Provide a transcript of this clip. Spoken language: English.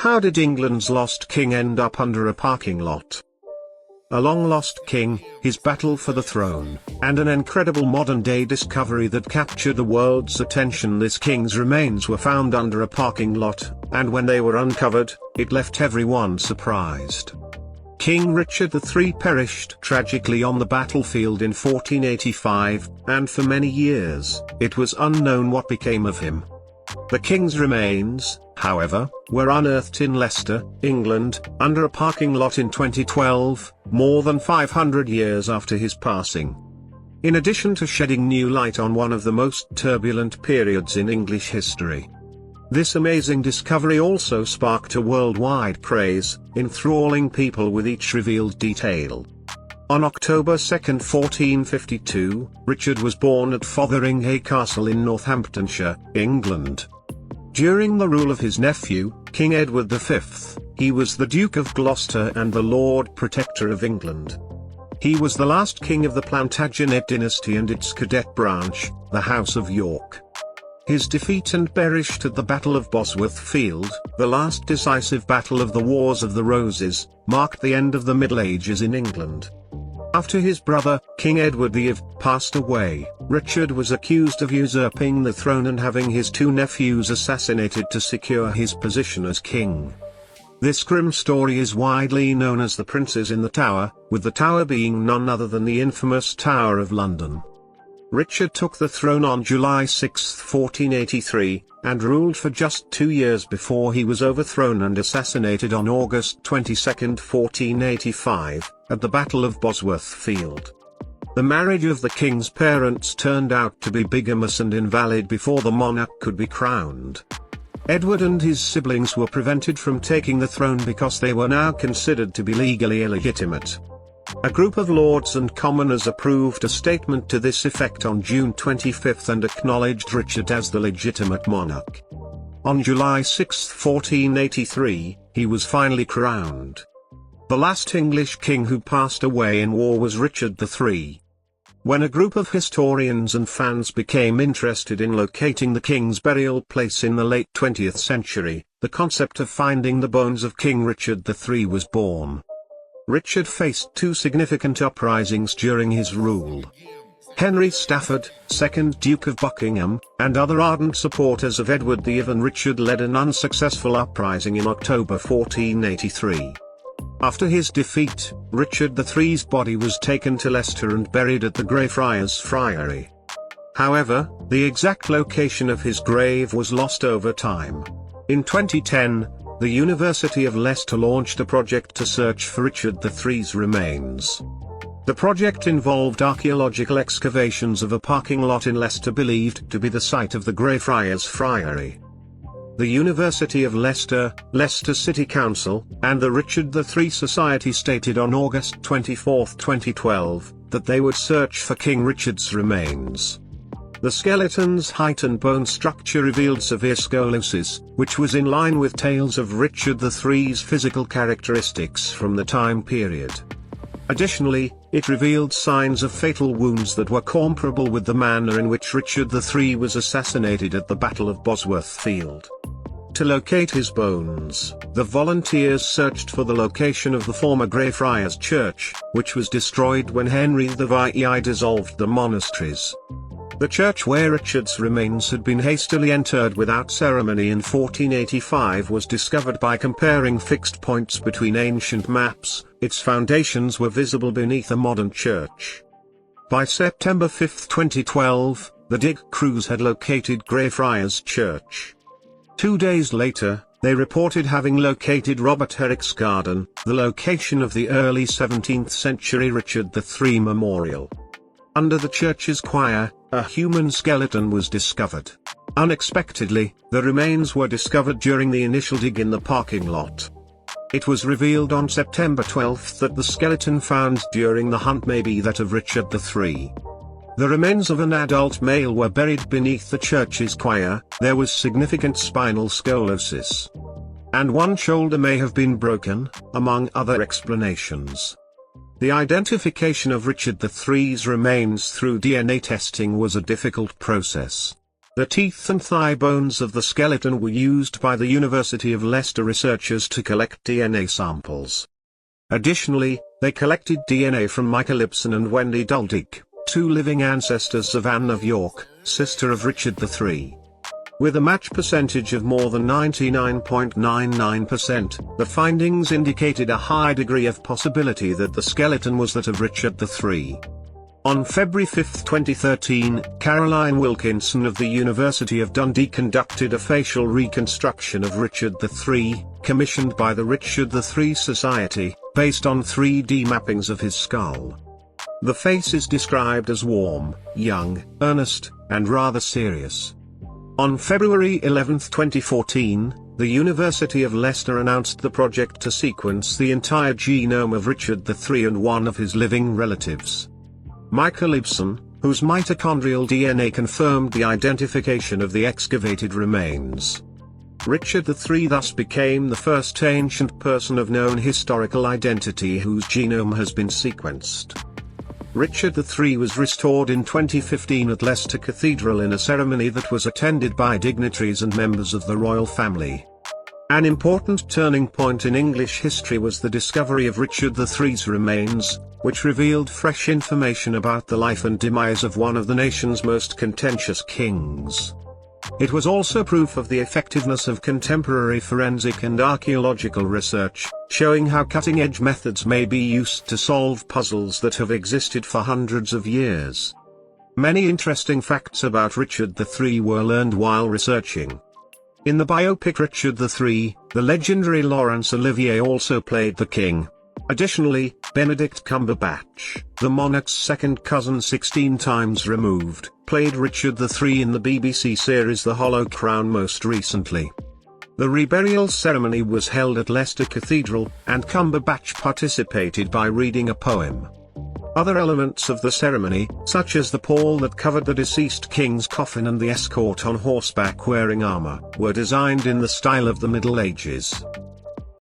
How did England's lost king end up under a parking lot? A long-lost king, his battle for the throne, and an incredible modern-day discovery that captured the world's attention. This king's remains were found under a parking lot, and when they were uncovered, it left everyone surprised. King Richard III perished tragically on the battlefield in 1485, and for many years, it was unknown what became of him. The king's remains, however, were unearthed in Leicester, England, under a parking lot in 2012, more than 500 years after his passing. In addition to shedding new light on one of the most turbulent periods in English history, this amazing discovery also sparked a worldwide praise, enthralling people with each revealed detail. On October 2, 1452, Richard was born at Fotheringhay Castle in Northamptonshire, England. During the rule of his nephew, King Edward V, he was the Duke of Gloucester and the Lord Protector of England. He was the last king of the Plantagenet dynasty and its cadet branch, the House of York. His defeat and perished at the Battle of Bosworth Field, the last decisive battle of the Wars of the Roses, marked the end of the Middle Ages in England. After his brother, King Edward IV, passed away, Richard was accused of usurping the throne and having his two nephews assassinated to secure his position as king. This grim story is widely known as the Princes in the Tower, with the tower being none other than the infamous Tower of London. Richard took the throne on July 6, 1483, and ruled for just 2 years before he was overthrown and assassinated on August 22, 1485, at the Battle of Bosworth Field. The marriage of the king's parents turned out to be bigamous and invalid before the monarch could be crowned. Edward and his siblings were prevented from taking the throne because they were now considered to be legally illegitimate. A group of lords and commoners approved a statement to this effect on June 25 and acknowledged Richard as the legitimate monarch. On July 6, 1483, he was finally crowned. The last English king who passed away in war was Richard III. When a group of historians and fans became interested in locating the king's burial place in the late 20th century, the concept of finding the bones of King Richard III was born. Richard faced two significant uprisings during his rule. Henry Stafford, 2nd Duke of Buckingham, and other ardent supporters of Edward IV and Richard led an unsuccessful uprising in October 1483. After his defeat, Richard III's body was taken to Leicester and buried at the Greyfriars Friary. However, the exact location of his grave was lost over time. In 2010, the University of Leicester launched a project to search for Richard III's remains. The project involved archaeological excavations of a parking lot in Leicester believed to be the site of the Greyfriars Friary. The University of Leicester, Leicester City Council, and the Richard III Society stated on August 24, 2012, that they would search for King Richard's remains. The skeleton's height and bone structure revealed severe scoliosis, which was in line with tales of Richard III's physical characteristics from the time period. Additionally, it revealed signs of fatal wounds that were comparable with the manner in which Richard III was assassinated at the Battle of Bosworth Field. To locate his bones, the volunteers searched for the location of the former Greyfriars Church, which was destroyed when Henry VIII dissolved the monasteries. The church where Richard's remains had been hastily interred without ceremony in 1485 was discovered by comparing fixed points between ancient maps. Its foundations were visible beneath a modern church. By September 5, 2012, the dig crews had located Greyfriars Church. 2 days later, they reported having located Robert Herrick's garden, the location of the early 17th century Richard III memorial. Under the church's choir, a human skeleton was discovered. Unexpectedly, the remains were discovered during the initial dig in the parking lot. It was revealed on September 12 that the skeleton found during the hunt may be that of Richard III. The remains of an adult male were buried beneath the church's choir. There was significant spinal scoliosis, and one shoulder may have been broken, among other explanations. The identification of Richard III's remains through DNA testing was a difficult process. The teeth and thigh bones of the skeleton were used by the University of Leicester researchers to collect DNA samples. Additionally, they collected DNA from Michael Ibsen and Wendy Duldig, two living ancestors of Anne of York, sister of Richard III. With a match percentage of more than 99.99%, the findings indicated a high degree of possibility that the skeleton was that of Richard III. On February 5, 2013, Caroline Wilkinson of the University of Dundee conducted a facial reconstruction of Richard III, commissioned by the Richard III Society, based on 3D mappings of his skull. The face is described as warm, young, earnest, and rather serious. On February 11, 2014, the University of Leicester announced the project to sequence the entire genome of Richard III and one of his living relatives, Michael Ibsen, whose mitochondrial DNA confirmed the identification of the excavated remains. Richard III thus became the first ancient person of known historical identity whose genome has been sequenced. Richard III was restored in 2015 at Leicester Cathedral in a ceremony that was attended by dignitaries and members of the royal family. An important turning point in English history was the discovery of Richard III's remains, which revealed fresh information about the life and demise of one of the nation's most contentious kings. It was also proof of the effectiveness of contemporary forensic and archaeological research, showing how cutting-edge methods may be used to solve puzzles that have existed for hundreds of years. Many interesting facts about Richard III were learned while researching. In the biopic Richard III, the legendary Laurence Olivier also played the king. Additionally, Benedict Cumberbatch, the monarch's second cousin 16 times removed, played Richard III in the BBC series The Hollow Crown most recently. The reburial ceremony was held at Leicester Cathedral, and Cumberbatch participated by reading a poem. Other elements of the ceremony, such as the pall that covered the deceased king's coffin and the escort on horseback wearing armor, were designed in the style of the Middle Ages.